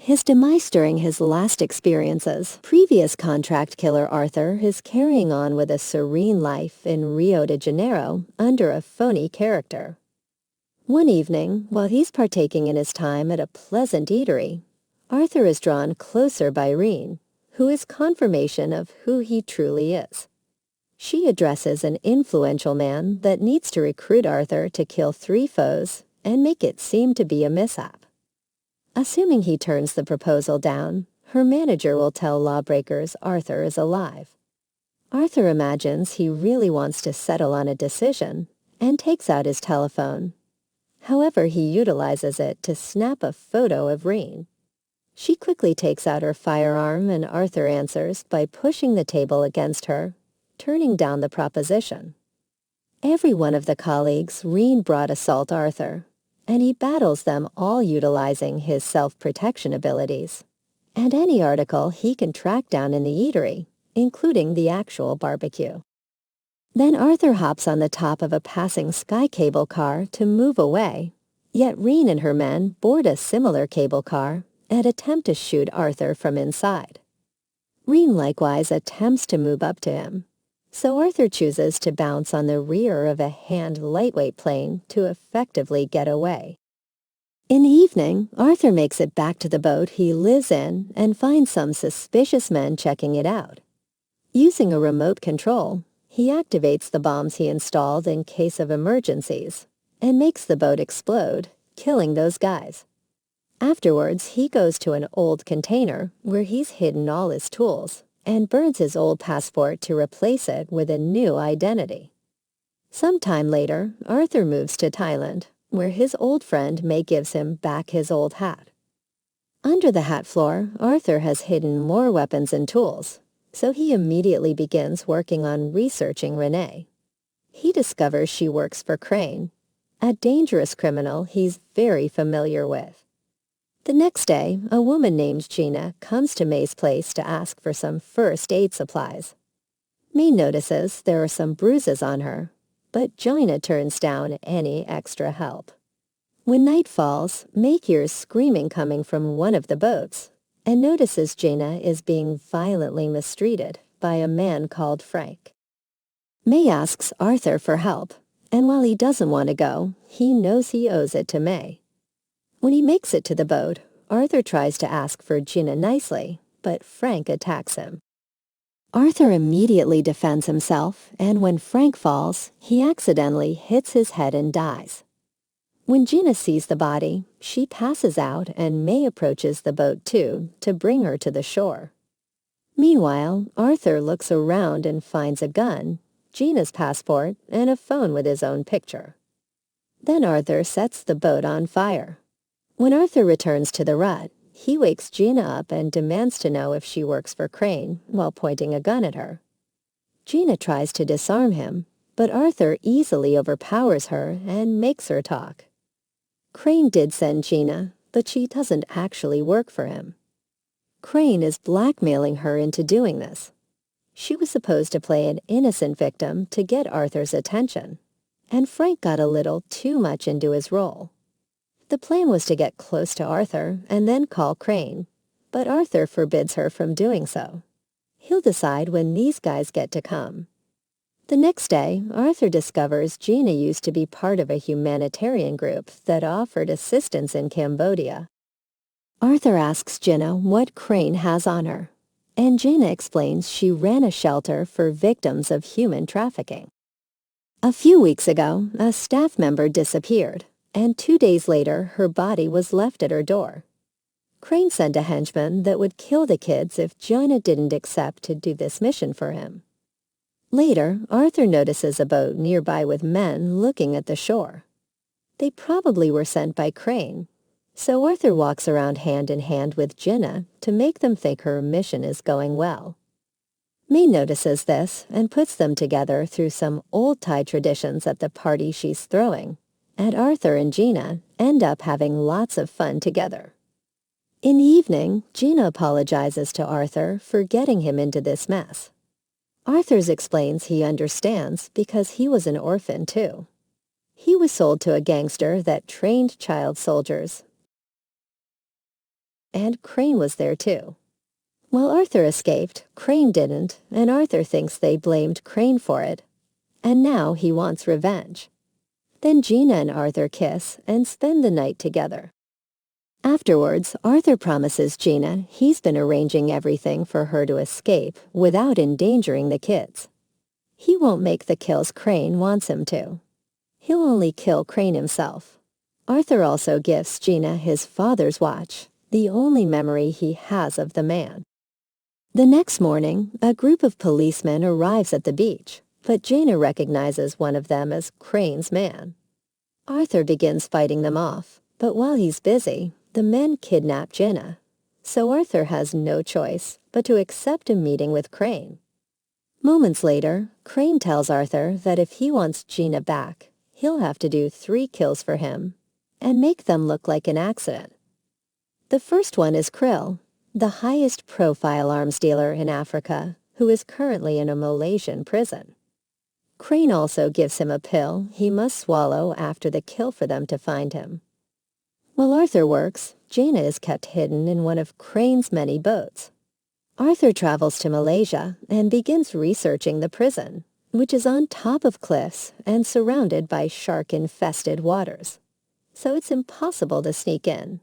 his demise during his last experiences. Previous contract killer Arthur is carrying on with a serene life in Rio de Janeiro under a phony character. One evening, while he's partaking in his time at a pleasant eatery, Arthur is drawn closer by Reen, who is confirmation of who he truly is. She addresses an influential man that needs to recruit Arthur to kill 3 foes and make it seem to be a mishap. Assuming he turns the proposal down, her manager will tell lawbreakers Arthur is alive. Arthur imagines he really wants to settle on a decision and takes out his telephone. However, he utilizes it to snap a photo of Reen. She quickly takes out her firearm and Arthur answers by pushing the table against her, turning down the proposition. Every one of the colleagues Reen brought assault Arthur, and he battles them all utilizing his self-protection abilities, and any article he can track down in the eatery, including the actual barbecue. Then Arthur hops on the top of a passing sky cable car to move away, yet Reen and her men board a similar cable car and attempt to shoot Arthur from inside. Reen likewise attempts to move up to him, so Arthur chooses to bounce on the rear of a hand lightweight plane to effectively get away. In the evening, Arthur makes it back to the boat he lives in and finds some suspicious men checking it out. Using a remote control, he activates the bombs he installed in case of emergencies and makes the boat explode, killing those guys. Afterwards, he goes to an old container where he's hidden all his tools and burns his old passport to replace it with a new identity. Sometime later, Arthur moves to Thailand, where his old friend May gives him back his old hat. Under the hat floor, Arthur has hidden more weapons and tools, so he immediately begins working on researching Renee. He discovers she works for Crane, a dangerous criminal he's very familiar with. The next day, a woman named Gina comes to May's place to ask for some first aid supplies. May notices there are some bruises on her, but Gina turns down any extra help. When night falls, May hears screaming coming from one of the boats and notices Gina is being violently mistreated by a man called Frank. May asks Arthur for help, and while he doesn't want to go, he knows he owes it to May. When he makes it to the boat, Arthur tries to ask for Gina nicely, but Frank attacks him. Arthur immediately defends himself, and when Frank falls, he accidentally hits his head and dies. When Gina sees the body, she passes out and May approaches the boat too to bring her to the shore. Meanwhile, Arthur looks around and finds a gun, Gina's passport, and a phone with his own picture. Then Arthur sets the boat on fire. When Arthur returns to the rut, he wakes Gina up and demands to know if she works for Crane while pointing a gun at her. Gina tries to disarm him, but Arthur easily overpowers her and makes her talk. Crane did send Gina, but she doesn't actually work for him. Crane is blackmailing her into doing this. She was supposed to play an innocent victim to get Arthur's attention, and Frank got a little too much into his role. The plan was to get close to Arthur and then call Crane, but Arthur forbids her from doing so. He'll decide when these guys get to come. The next day, Arthur discovers Gina used to be part of a humanitarian group that offered assistance in Cambodia. Arthur asks Gina what Crane has on her, and Gina explains she ran a shelter for victims of human trafficking. A few weeks ago, a staff member disappeared, and 2 days later her body was left at her door. Crane sent a henchman that would kill the kids if Gina didn't accept to do this mission for him. Later, Arthur notices a boat nearby with men looking at the shore. They probably were sent by Crane, so Arthur walks around hand in hand with Gina to make them think her mission is going well. May notices this and puts them together through some old Thai traditions at the party she's throwing, and Arthur and Gina end up having lots of fun together. In the evening, Gina apologizes to Arthur for getting him into this mess. Arthur explains he understands because he was an orphan too. He was sold to a gangster that trained child soldiers and Crane was there too. While Arthur escaped, Crane didn't, and Arthur thinks they blamed Crane for it. And now he wants revenge. Then Gina and Arthur kiss and spend the night together. Afterwards, Arthur promises Gina he's been arranging everything for her to escape without endangering the kids. He won't make the kills Crane wants him to. He'll only kill Crane himself. Arthur also gives Gina his father's watch, the only memory he has of the man. The next morning, a group of policemen arrives at the beach, but Gina recognizes one of them as Crane's man. Arthur begins fighting them off, but while he's busy, the men kidnap Gina. So Arthur has no choice but to accept a meeting with Crane. Moments later, Crane tells Arthur that if he wants Gina back, he'll have to do 3 kills for him and make them look like an accident. The first one is Krill, the highest profile arms dealer in Africa, who is currently in a Malaysian prison. Crane also gives him a pill he must swallow after the kill for them to find him. While Arthur works, Gina is kept hidden in one of Crane's many boats. Arthur travels to Malaysia and begins researching the prison, which is on top of cliffs and surrounded by shark-infested waters. So it's impossible to sneak in.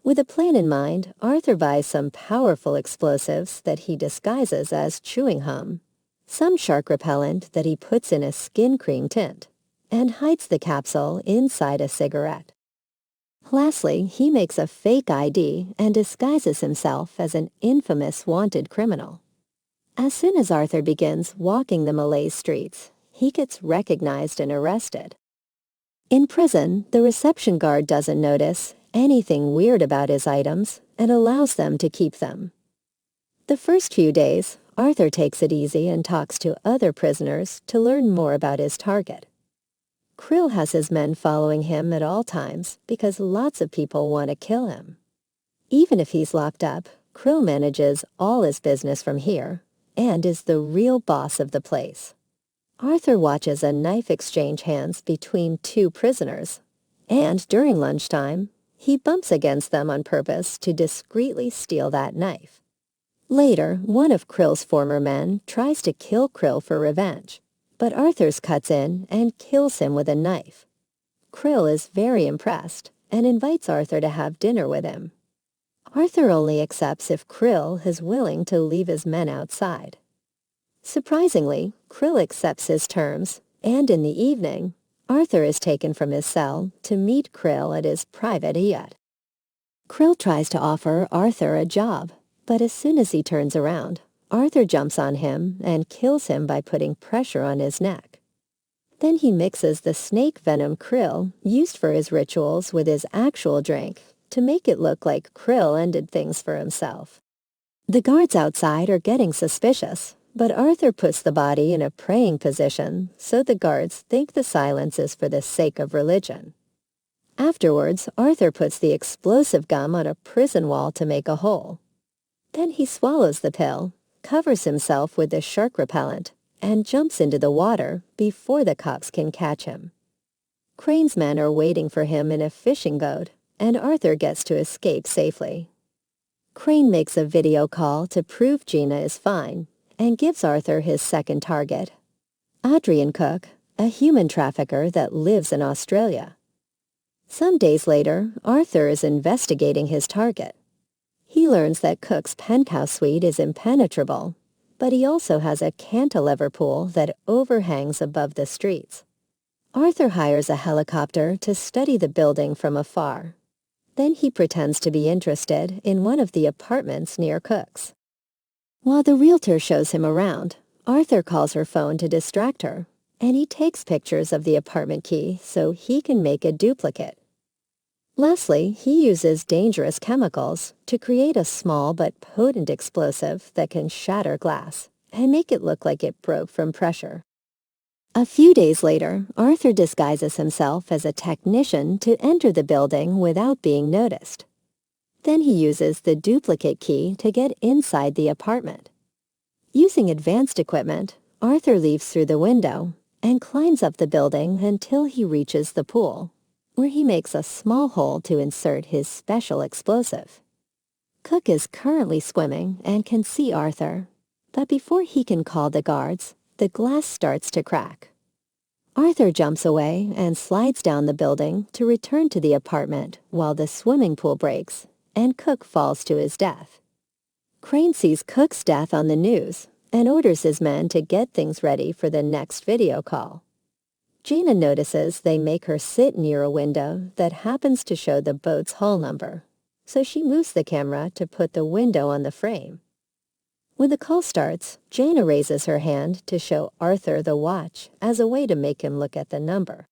With a plan in mind, Arthur buys some powerful explosives that he disguises as chewing gum, some shark repellent that he puts in a skin cream tint, and hides the capsule inside a cigarette. Lastly, he makes a fake ID and disguises himself as an infamous wanted criminal. As soon as Arthur begins walking the Malay streets, he gets recognized and arrested. In prison, the reception guard doesn't notice anything weird about his items and allows them to keep them. The first few days, Arthur takes it easy and talks to other prisoners to learn more about his target. Krill has his men following him at all times because lots of people want to kill him. Even if he's locked up, Krill manages all his business from here and is the real boss of the place. Arthur watches a knife exchange hands between 2 prisoners, and during lunchtime, he bumps against them on purpose to discreetly steal that knife. Later, one of Krill's former men tries to kill Krill for revenge, but Arthur's cuts in and kills him with a knife. Krill is very impressed and invites Arthur to have dinner with him. Arthur only accepts if Krill is willing to leave his men outside. Surprisingly, Krill accepts his terms, and in the evening, Arthur is taken from his cell to meet Krill at his private yacht. Krill tries to offer Arthur a job, but as soon as he turns around, Arthur jumps on him and kills him by putting pressure on his neck. Then he mixes the snake venom Krill used for his rituals with his actual drink to make it look like Krill ended things for himself. The guards outside are getting suspicious, but Arthur puts the body in a praying position so the guards think the silence is for the sake of religion. Afterwards, Arthur puts the explosive gum on a prison wall to make a hole. Then he swallows the pill, covers himself with the shark repellent, and jumps into the water before the cops can catch him. Crane's men are waiting for him in a fishing boat, and Arthur gets to escape safely. Crane makes a video call to prove Gina is fine, and gives Arthur his second target, Adrian Cook, a human trafficker that lives in Australia. Some days later, Arthur is investigating his target. He learns that Cook's penthouse suite is impenetrable, but he also has a cantilever pool that overhangs above the streets. Arthur hires a helicopter to study the building from afar. Then he pretends to be interested in one of the apartments near Cook's. While the realtor shows him around, Arthur calls her phone to distract her, and he takes pictures of the apartment key so he can make a duplicate. Lastly, he uses dangerous chemicals to create a small but potent explosive that can shatter glass and make it look like it broke from pressure. A few days later, Arthur disguises himself as a technician to enter the building without being noticed. Then he uses the duplicate key to get inside the apartment. Using advanced equipment, Arthur leaves through the window and climbs up the building until he reaches the pool, where he makes a small hole to insert his special explosive. Cook is currently swimming and can see Arthur. But before he can call the guards, the glass starts to crack. Arthur jumps away and slides down the building to return to the apartment while the swimming pool breaks and Cook falls to his death. Crane sees Cook's death on the news and orders his men to get things ready for the next video call. Gina notices they make her sit near a window that happens to show the boat's hull number, so she moves the camera to put the window on the frame. When the call starts, Gina raises her hand to show Arthur the watch as a way to make him look at the number.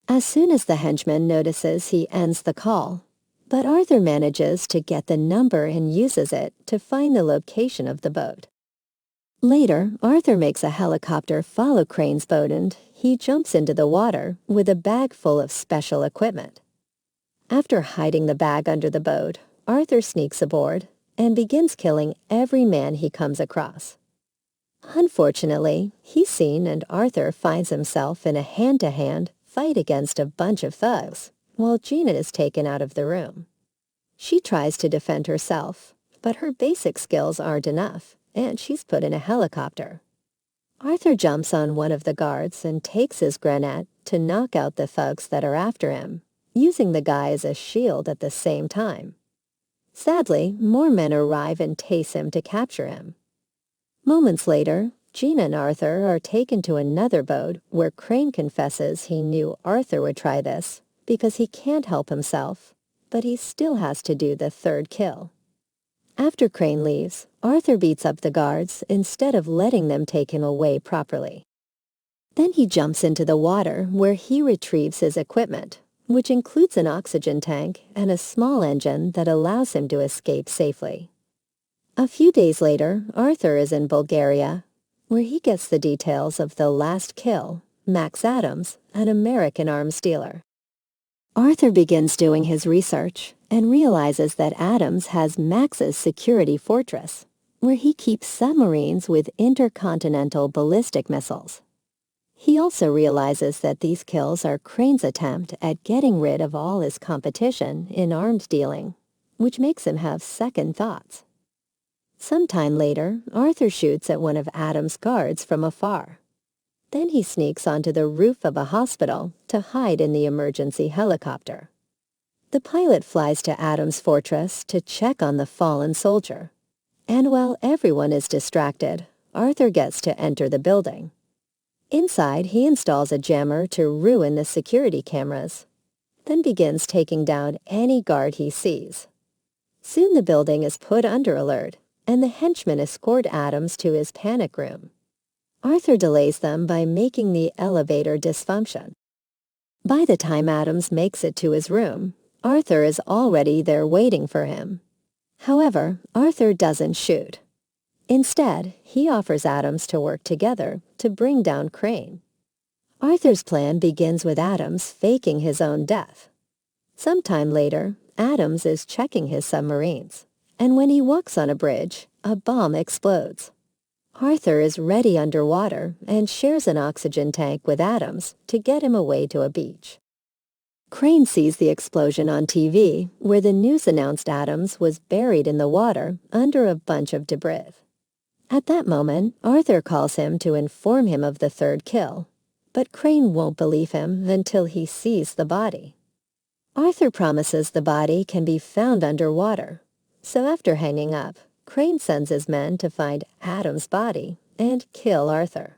As soon as the henchman notices, he ends the call, but Arthur manages to get the number and uses it to find the location of the boat. Later, Arthur makes a helicopter follow Crane's boat and he jumps into the water with a bag full of special equipment. After hiding the bag under the boat, Arthur sneaks aboard and begins killing every man he comes across. Unfortunately, he's seen and Arthur finds himself in a hand-to-hand fight against a bunch of thugs, while Gina is taken out of the room. She tries to defend herself, but her basic skills aren't enough, and she's put in a helicopter. Arthur jumps on one of the guards and takes his grenade to knock out the thugs that are after him, using the guy as a shield at the same time. Sadly, more men arrive and tase him to capture him. Moments later, Gina and Arthur are taken to another boat where Crane confesses he knew Arthur would try this because he can't help himself, but he still has to do the third kill. After Crane leaves, Arthur beats up the guards instead of letting them take him away properly. Then he jumps into the water where he retrieves his equipment, which includes an oxygen tank and a small engine that allows him to escape safely. A few days later, Arthur is in Bulgaria, where he gets the details of the last kill, Max Adams, an American arms dealer. Arthur begins doing his research and realizes that Adams has Max's security fortress, where he keeps submarines with intercontinental ballistic missiles. He also realizes that these kills are Crane's attempt at getting rid of all his competition in arms dealing, which makes him have second thoughts. Sometime later, Arthur shoots at one of Adams' guards from afar. Then he sneaks onto the roof of a hospital to hide in the emergency helicopter. The pilot flies to Adams' fortress to check on the fallen soldier. And while everyone is distracted, Arthur gets to enter the building. Inside, he installs a jammer to ruin the security cameras, then begins taking down any guard he sees. Soon the building is put under alert, and the henchmen escort Adams to his panic room. Arthur delays them by making the elevator dysfunction. By the time Adams makes it to his room, Arthur is already there waiting for him. However, Arthur doesn't shoot. Instead, he offers Adams to work together to bring down Crane. Arthur's plan begins with Adams faking his own death. Sometime later, Adams is checking his submarines, and when he walks on a bridge, a bomb explodes. Arthur is ready underwater and shares an oxygen tank with Adams to get him away to a beach. Crane sees the explosion on TV, where the news announced Adams was buried in the water under a bunch of debris. At that moment, Arthur calls him to inform him of the third kill, but Crane won't believe him until he sees the body. Arthur promises the body can be found underwater, so after hanging up, Crane sends his men to find Adam's body and kill Arthur.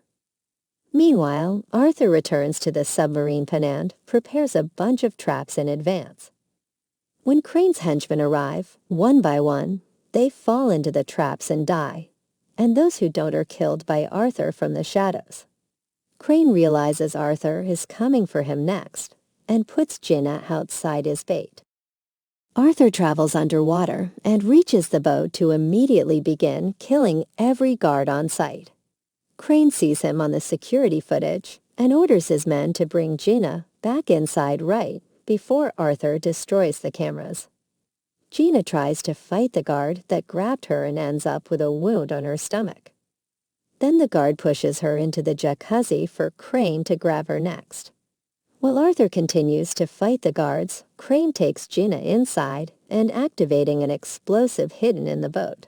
Meanwhile, Arthur returns to the submarine and prepares a bunch of traps in advance. When Crane's henchmen arrive, one by one, they fall into the traps and die, and those who don't are killed by Arthur from the shadows. Crane realizes Arthur is coming for him next and puts Gina outside his bait. Arthur travels underwater and reaches the boat to immediately begin killing every guard on site. Crane sees him on the security footage and orders his men to bring Gina back inside right before Arthur destroys the cameras. Gina tries to fight the guard that grabbed her and ends up with a wound on her stomach. Then the guard pushes her into the jacuzzi for Crane to grab her next. While Arthur continues to fight the guards, Crane takes Gina inside and activating an explosive hidden in the boat.